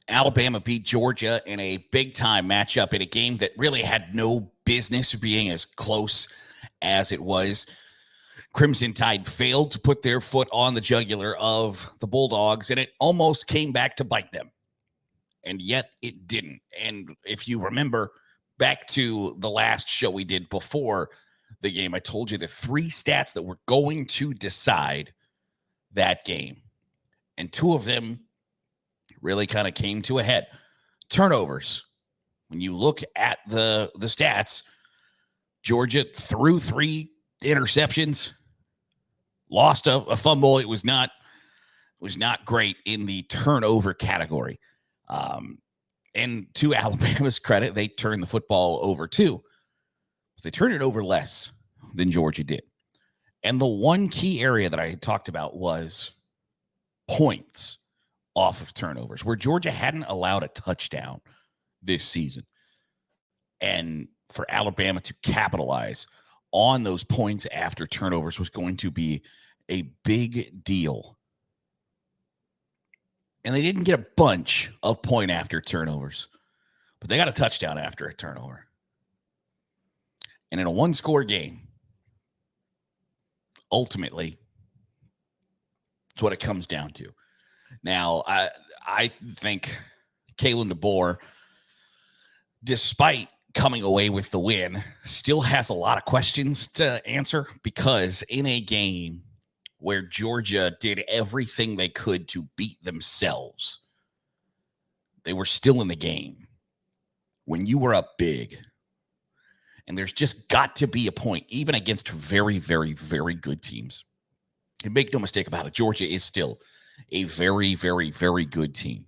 Alabama beat Georgia in a big-time matchup in a game that really had no business being as close as it was. Crimson Tide failed to put their foot on the jugular of the Bulldogs, and it almost came back to bite them. And yet it didn't. And if you remember back to the last show we did before the game, I told you the 3 stats that were going to decide that game. And 2 of them really kind of came to a head. Turnovers. When you look at the stats, Georgia threw 3 interceptions, lost a fumble. It was not great in the turnover category. And to Alabama's credit, they turned the football over too. But they turned it over less than Georgia did. And the one key area that I had talked about was points off of turnovers, where Georgia hadn't allowed a touchdown this season. And for Alabama to capitalize on those points after turnovers was going to be a big deal. And they didn't get a bunch of point after turnovers, but they got a touchdown after a turnover. And in a 1-score game, ultimately, it's what it comes down to. Now, I think Kalen DeBoer, despite coming away with the win, still has a lot of questions to answer, because in a game where Georgia did everything they could to beat themselves, they were still in the game. When you were up big, and there's just got to be a point, even against very, very, very good teams. And make no mistake about it, Georgia is still a very, very, very good team.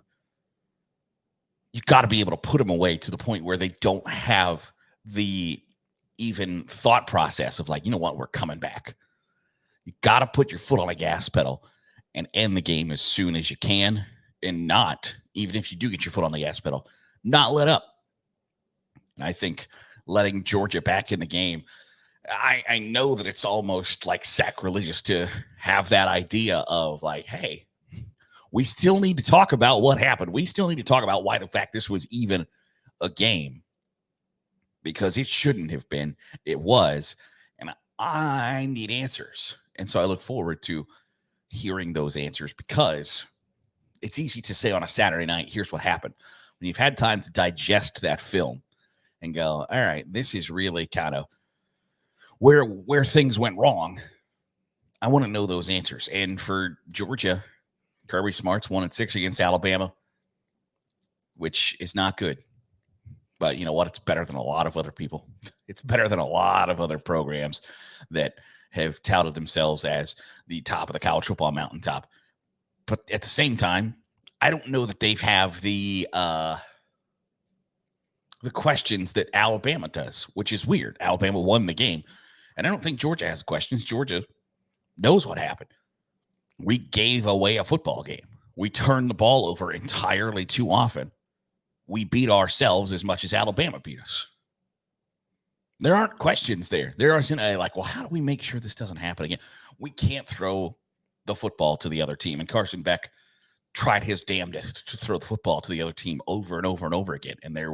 You got to be able to put them away to the point where they don't have the even thought process of like, you know what, we're coming back. You got to put your foot on the gas pedal and end the game as soon as you can, and not, even if you do get your foot on the gas pedal, not let up. And I think letting Georgia back in the game, I know that it's almost like sacrilegious to have that idea of like, hey, we still need to talk about what happened. We still need to talk about why the fact this was even a game, because it shouldn't have been. It was. And I need answers. And so I look forward to hearing those answers, because it's easy to say on a Saturday night, here's what happened. When you've had time to digest that film and go, all right, this is really kind of where things went wrong. I want to know those answers. And for Georgia, Kirby Smart's 1-6 against Alabama, which is not good. But you know what? It's better than a lot of other people. It's better than a lot of other programs that have touted themselves as the top of the college football mountaintop. But at the same time, I don't know that they have the questions that Alabama does, which is weird. Alabama won the game. And I don't think Georgia has questions. Georgia knows what happened. We gave away a football game. We turned the ball over entirely too often. We beat ourselves as much as Alabama beat us. There aren't questions there. There isn't a like, well, how do we make sure this doesn't happen again? We can't throw the football to the other team. And Carson Beck tried his damnedest to throw the football to the other team over and over and over again. And it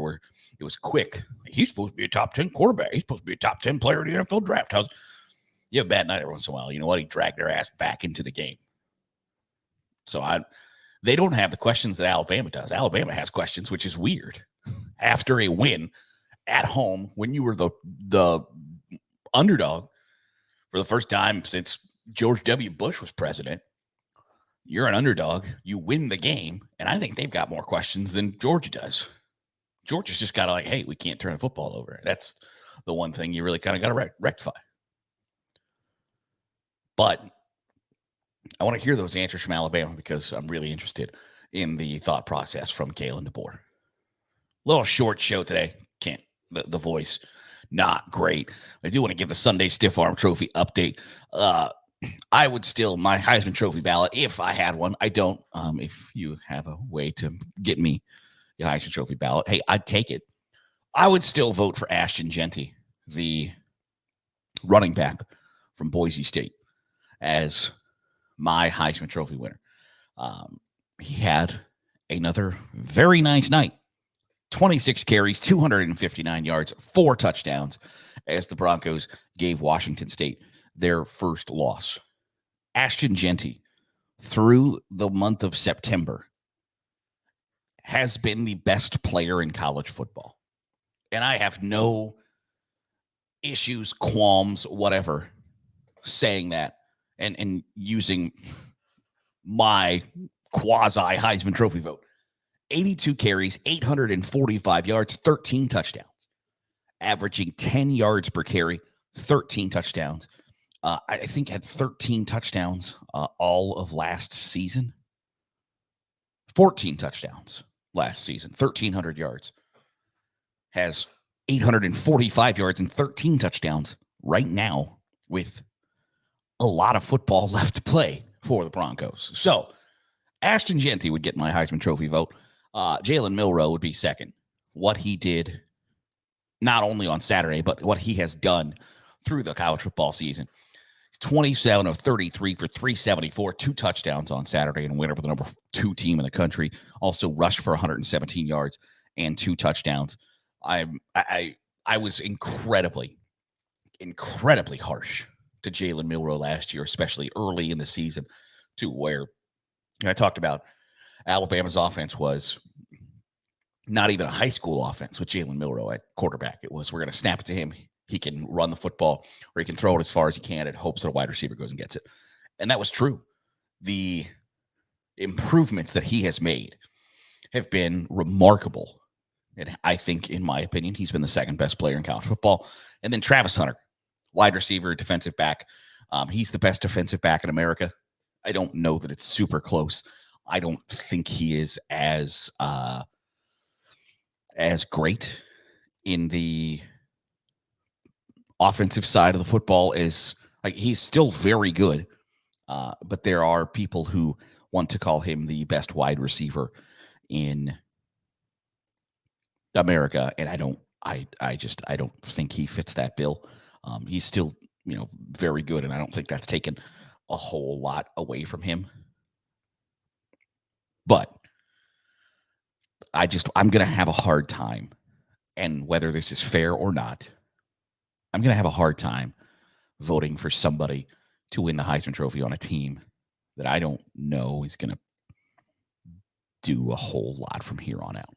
was quick. He's supposed to be a top 10 quarterback. He's supposed to be a top 10 player in the NFL draft. You have a bad night every once in a while. You know what? He dragged their ass back into the game. So they don't have the questions that Alabama does. Alabama has questions, which is weird. After a win at home, when you were the underdog for the first time since George W. Bush was president, you're an underdog. You win the game, and I think they've got more questions than Georgia does. Georgia's just got to like, hey, we can't turn the football over. That's the one thing you really kind of got to rectify. But I want to hear those answers from Alabama, because I'm really interested in the thought process from Kalen DeBoer. Little short show today. The voice, not great. I do want to give the Sunday Stiff Arm Trophy update. I would still, my Heisman Trophy ballot, if I had one, I don't. If you have a way to get me the Heisman Trophy ballot, hey, I'd take it. I would still vote for Ashton Jeanty, the running back from Boise State, as my Heisman Trophy winner. He had another very nice night. 26 carries, 259 yards, 4 touchdowns as the Broncos gave Washington State their first loss. Ashton Jeanty, through the month of September, has been the best player in college football. And I have no issues, qualms, whatever, saying that and using my quasi Heisman Trophy vote. 82 carries, 845 yards, 13 touchdowns, averaging 10 yards per carry, 13 touchdowns. I think had 13 touchdowns all of last season. 14 touchdowns last season, 1,300 yards. Has 845 yards and 13 touchdowns right now with a lot of football left to play for the Broncos. So Ashton Jeanty would get my Heisman Trophy vote. Jalen Milroe would be second. What he did, not only on Saturday, but what he has done through the college football season. He's 27 of 33 for 374, 2 touchdowns on Saturday, and went over the number 2 team in the country. Also rushed for 117 yards and 2 touchdowns. I was incredibly harsh to Jalen Milroe last year, especially early in the season, to where I talked about Alabama's offense was not even a high school offense with Jalen Milroe at quarterback. It was, we're going to snap it to him. He can run the football, or he can throw it as far as he can in hopes that a wide receiver goes and gets it. And that was true. The improvements that he has made have been remarkable. And I think, in my opinion, he's been the second best player in college football. And then Travis Hunter, wide receiver, defensive back. He's the best defensive back in America. I don't know that it's super close. I don't think he is as great in the offensive side of the football as, like, he's still very good. But there are people who want to call him the best wide receiver in America, and I don't think he fits that bill. He's still, very good, and I don't think that's taken a whole lot away from him. But I'm going to have a hard time, and whether this is fair or not, I'm going to have a hard time voting for somebody to win the Heisman Trophy on a team that I don't know is going to do a whole lot from here on out.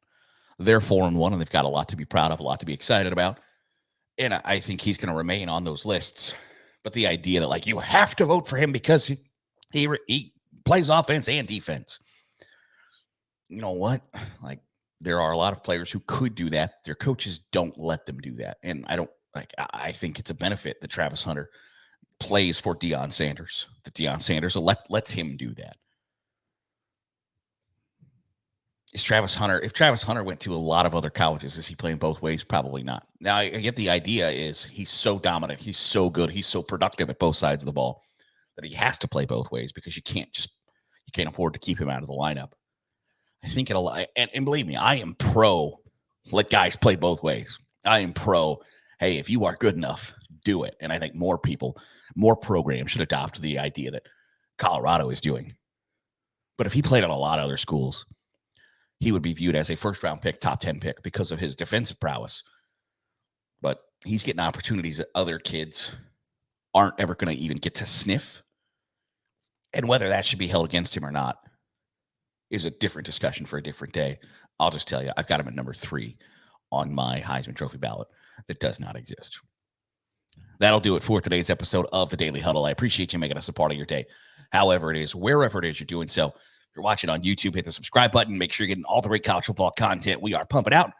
They're 4-1, and they've got a lot to be proud of, a lot to be excited about. And I think he's going to remain on those lists. But the idea that, like, you have to vote for him because he plays offense and defense. You know what? Like, there are a lot of players who could do that. Their coaches don't let them do that. And I think it's a benefit that Travis Hunter plays for Deion Sanders, that Deion Sanders lets him do that. If Travis Hunter went to a lot of other colleges, is he playing both ways? Probably not. Now, I get the idea is he's so dominant, he's so good, he's so productive at both sides of the ball that he has to play both ways, because you can't afford to keep him out of the lineup. I think and believe me, I am pro let guys play both ways. I am pro, hey, if you are good enough, do it. And I think more programs should adopt the idea that Colorado is doing. But if he played at a lot of other schools, he would be viewed as a first-round pick, top 10 pick, because of his defensive prowess. But he's getting opportunities that other kids aren't ever going to even get to sniff. And whether that should be held against him or not is a different discussion for a different day. I'll just tell you, I've got him at number 3 on my Heisman Trophy ballot that does not exist. That'll do it for today's episode of the Daily Huddle. I appreciate you making us a part of your day. However it is, wherever it is you're doing so. If you're watching on YouTube, hit the subscribe button. Make sure you're getting all the great college football content we are pumping out.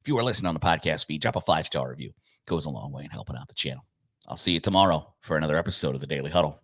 If you are listening on the podcast feed, drop a 5-star review. It goes a long way in helping out the channel. I'll see you tomorrow for another episode of the Daily Huddle.